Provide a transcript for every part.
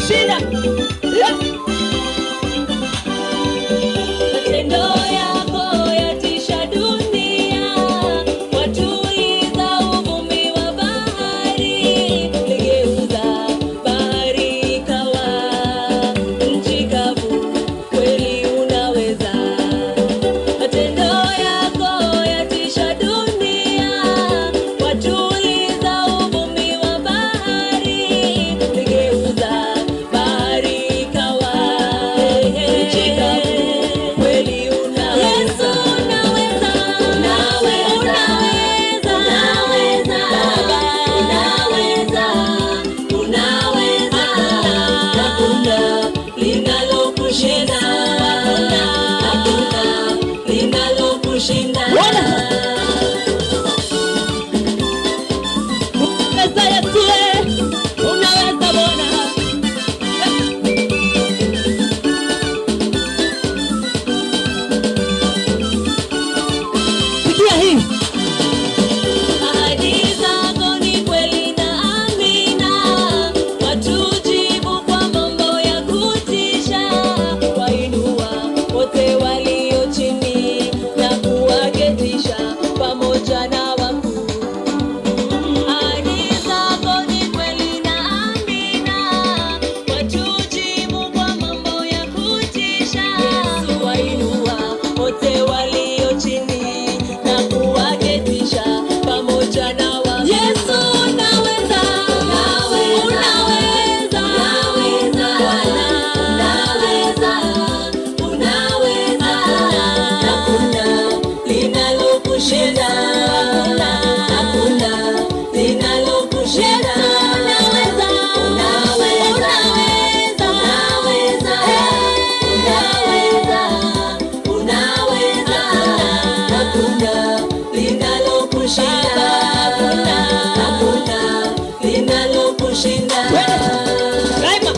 kushinda. Matendo yako yatisha dunia, watuliza uvumi wa bahari, ligeuza bahari ikawa nchi kavu, kweli unaweza. Matendo yako yatisha dunia, watuliza uvumi wa bahari, ligeuza bahari ikawa nchi kavu, kweli unaweza. Yesu unaweza, unaweza, unaweza, Baba unaweza, unaweza. Hakuna linalokushinda, hakuna linalokushinda. Unaweza Yesu, unaweza Bwana. Sikia hii. Ahadi zako ni kweli na amina, watujibu kwa mambo ya kutisha, wainua wote walio chini na kuwaketisha pamoja na wakuu. Ahadi zako ni kweli na amina, watujibu kwa mambo ya kutisha, wainua wote walio chini na kuwaketisha pamoja na wakuu. Yesu unaweza, unaweza, unaweza, unaweza, unaweza. Hakuna linalokushinda, hakuna linalokushinda. Unaweza, unaweza, unaweza, unaweza, unaweza. Hakuna linalokushinda, hakuna linalokushinda. Raima.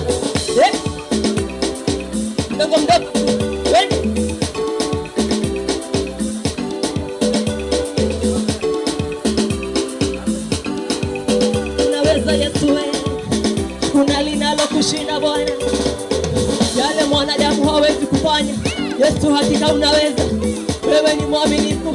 Mdogo mdogo. Twende. Unaweza Yesu, kuna linalokushinda Bwana, yale mwanadamu hawezi kufanya. Yesu hakika unaweza, wewe ni mwaminifu.